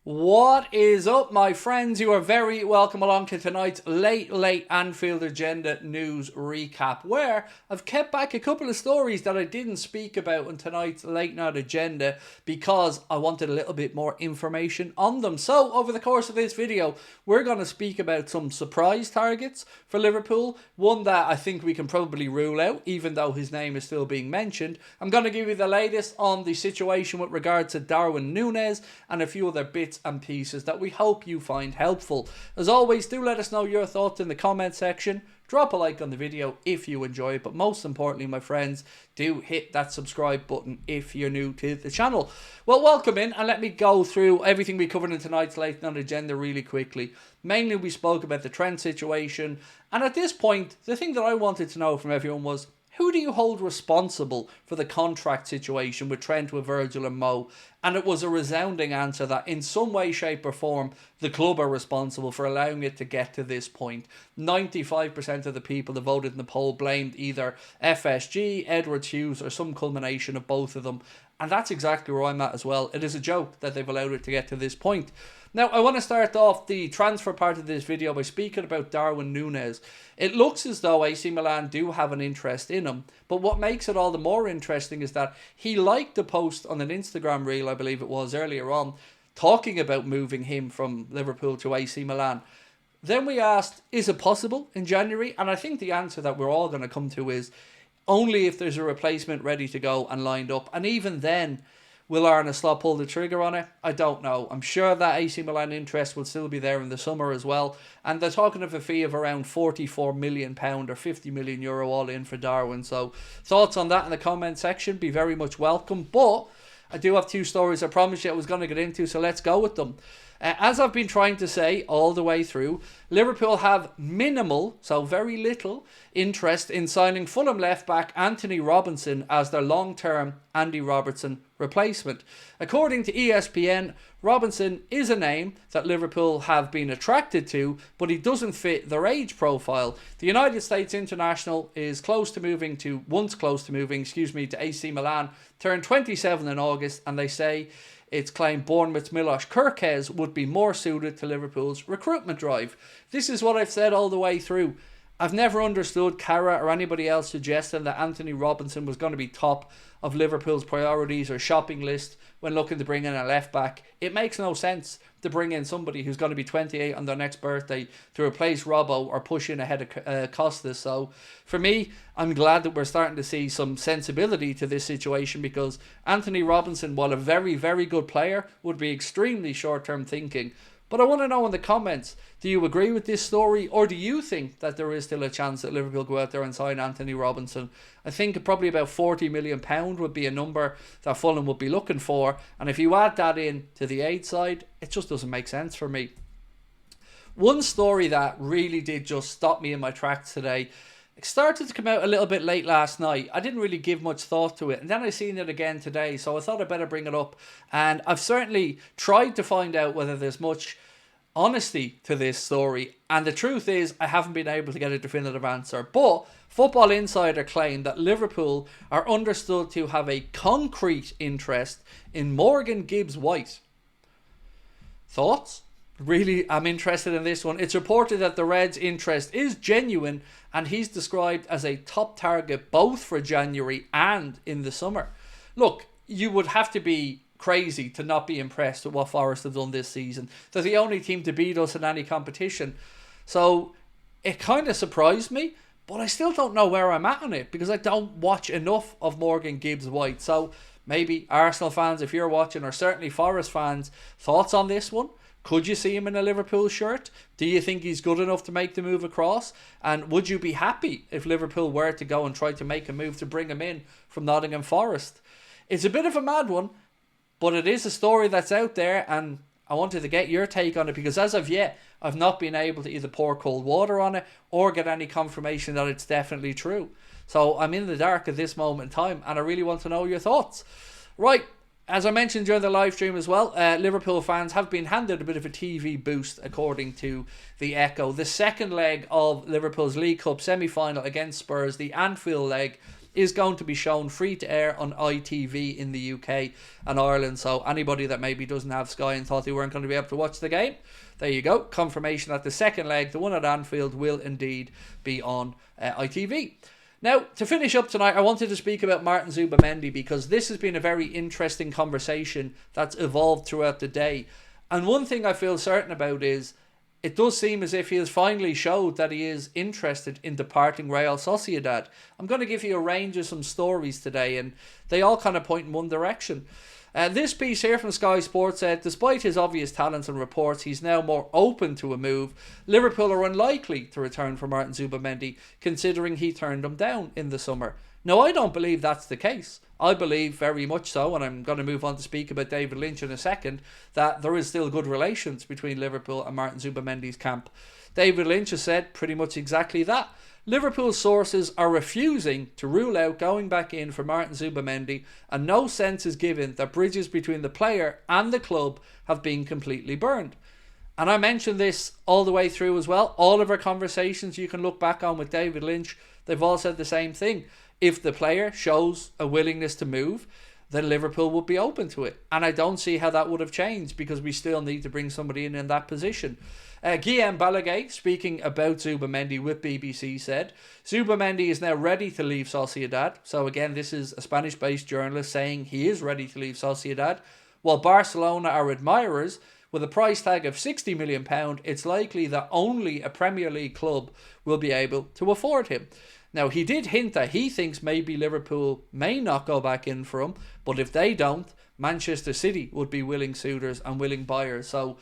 What is up, my friends? You are very welcome along to tonight's late Anfield Agenda news recap, where I've kept back a couple of stories that I didn't speak about in tonight's late night agenda because I wanted a little bit more information on them. So over the course of this video, we're going to speak about some surprise targets for Liverpool, one that I think we can probably rule out, even though his name is still being mentioned. I'm going to give you the latest on the situation with regard to Darwin Nunez and a few other bits and pieces that we hope you find helpful. As always, do let us know your thoughts in the comment section. Drop a like on the video if you enjoy it, but most importantly, my friends, do hit that subscribe button if you're new to the channel. Well, welcome in, and let me go through everything we covered in tonight's late night agenda really quickly. Mainly, we spoke about the Trent situation, and at this point, the thing that I wanted to know from everyone was, who do you hold responsible for the contract situation with Trent, with Virgil and Mo? And it was a resounding answer that in some way, shape or form, the club are responsible for allowing it to get to this point. 95% of the people that voted in the poll blamed either FSG, Edward Hughes or some culmination of both of them. And that's exactly where I'm at as well. It is a joke that they've allowed it to get to this point. Now, I want to start off the transfer part of this video by speaking about Darwin Nunez. It looks as though AC Milan do have an interest in him, but what makes it all the more interesting is that he liked a post on an Instagram reel, I believe it was, earlier on, talking about moving him from Liverpool to AC Milan. Then we asked, is it possible in January? And I think the answer that we're all going to come to is only if there's a replacement ready to go and lined up. And even then, will Arne Slot pull the trigger on it? I don't know. I'm sure that AC Milan interest will still be there in the summer as well. And they're talking of a fee of around £44 million or €50 million all in for Darwin. So thoughts on that in the comment section, be very much welcome. But I do have two stories I promised you I was going to get into, so let's go with them. As I've been trying to say all the way through, Liverpool have minimal, so very little, interest in signing Fulham left-back Anthony Robinson as their long-term Andy Robertson replacement. According to ESPN, Robinson is a name that Liverpool have been attracted to, but he doesn't fit their age profile. The United States international is once close to moving to AC Milan, turned 27 in August, and they say it's claimed Bournemouth's Milos Kerkez would be more suited to Liverpool's recruitment drive. This is what I've said all the way through. I've never understood Cara or anybody else suggesting that Anthony Robinson was going to be top of Liverpool's priorities or shopping list when looking to bring in a left back. It makes no sense to bring in somebody who's going to be 28 on their next birthday to replace Robbo or push in ahead of Costas. So for me, I'm glad that we're starting to see some sensibility to this situation, because Anthony Robinson, while a very, very good player, would be extremely short-term thinking. But I want to know in the comments, do you agree with this story, or do you think that there is still a chance that Liverpool go out there and sign Anthony Robinson? I think probably about £40 million would be a number that Fulham would be looking for, and if you add that in to the aid side, it just doesn't make sense for me. One story that really did just stop me in my tracks today, it started to come out a little bit late last night. I didn't really give much thought to it, and then I seen it again today, so I thought I'd better bring it up. And I've certainly tried to find out whether there's much honesty to this story, and the truth is I haven't been able to get a definitive answer. But Football Insider claimed that Liverpool are understood to have a concrete interest in Morgan Gibbs-White. Thoughts? Really, I'm interested in this one. It's reported that the Reds' interest is genuine, and he's described as a top target both for January and in the summer. Look, you would have to be crazy to not be impressed with what Forest have done this season. They're the only team to beat us in any competition. So it kind of surprised me, but I still don't know where I'm at on it, because I don't watch enough of Morgan Gibbs-White. So maybe Arsenal fans, if you're watching, or certainly Forest fans, thoughts on this one? Could you see him in a Liverpool shirt? Do you think he's good enough to make the move across? And would you be happy if Liverpool were to go and try to make a move to bring him in from Nottingham Forest? It's a bit of a mad one, but it is a story that's out there, and I wanted to get your take on it, because as of yet, I've not been able to either pour cold water on it or get any confirmation that it's definitely true. So I'm in the dark at this moment in time, and I really want to know your thoughts. Right. As I mentioned during the live stream as well, Liverpool fans have been handed a bit of a TV boost, according to the Echo. The second leg of Liverpool's League Cup semi-final against Spurs, the Anfield leg, is going to be shown free to air on ITV in the UK and Ireland. So anybody that maybe doesn't have Sky and thought they weren't going to be able to watch the game, there you go. Confirmation that the second leg, the one at Anfield, will indeed be on ITV. Now, to finish up tonight, I wanted to speak about Martin Zubimendi, because this has been a very interesting conversation that's evolved throughout the day. And one thing I feel certain about is it does seem as if he has finally showed that he is interested in departing Real Sociedad. I'm going to give you a range of some stories today, and they all kind of point in one direction. This piece here from Sky Sports said, despite his obvious talents and reports, he's now more open to a move. Liverpool are unlikely to return for Martin Zubimendi, considering he turned them down in the summer. Now, I don't believe that's the case. I believe very much so, and I'm going to move on to speak about David Lynch in a second, that there is still good relations between Liverpool and Martin Zubimendi's camp. David Lynch has said pretty much exactly that. Liverpool sources are refusing to rule out going back in for Martin Zubimendi, and no sense is given that bridges between the player and the club have been completely burned. And I mentioned this all the way through as well. All of our conversations you can look back on with David Lynch, they've all said the same thing. If the player shows a willingness to move, then Liverpool would be open to it. And I don't see how that would have changed, because we still need to bring somebody in that position. Guillaume Balaguer, speaking about Zubimendi with BBC, said, Zubimendi is now ready to leave Sociedad. So again, this is a Spanish-based journalist saying he is ready to leave Sociedad. While Barcelona are admirers, with a price tag of £60 million, it's likely that only a Premier League club will be able to afford him. Now, he did hint that he thinks maybe Liverpool may not go back in for him, but if they don't, Manchester City would be willing suitors and willing buyers. So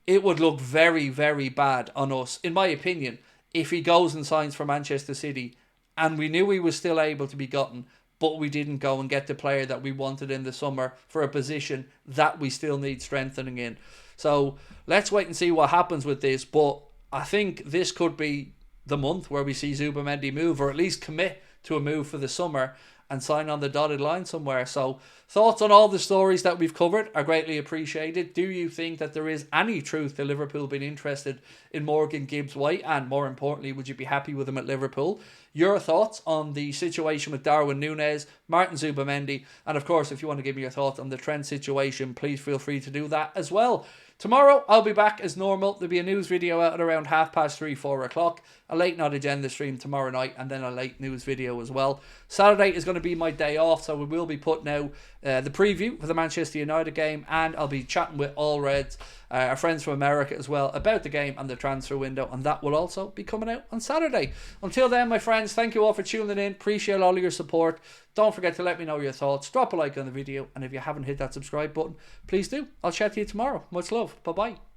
it would look very, very bad on us, in my opinion, if he goes and signs for Manchester City and we knew he was still able to be gotten, but we didn't go and get the player that we wanted in the summer for a position that we still need strengthening in. So let's wait and see what happens with this, but I think this could be the month where we see Zubimendi move, or at least commit to a move for the summer and sign on the dotted line somewhere. So thoughts on all the stories that we've covered are greatly appreciated. Do you think that there is any truth to Liverpool being interested in Morgan Gibbs-White? And more importantly, would you be happy with him at Liverpool? Your thoughts on the situation with Darwin Nunez, Martin Zubimendi, and of course, if you want to give me your thoughts on the Trent situation, please feel free to do that as well. Tomorrow, I'll be back as normal. There'll be a news video out at around 3:30, 4 o'clock. A late night agenda stream tomorrow night, and then a late news video as well. Saturday is going to be my day off, so we will be putting out the preview for the Manchester United game, and I'll be chatting with All Reds, our friends from America as well, about the game and the transfer window, and that will also be coming out on Saturday. Until then, my friends, thank you all for tuning in. Appreciate all of your support. Don't forget to let me know your thoughts. Drop a like on the video, and if you haven't hit that subscribe button, please do. I'll chat to you tomorrow. Much love. Bye-bye.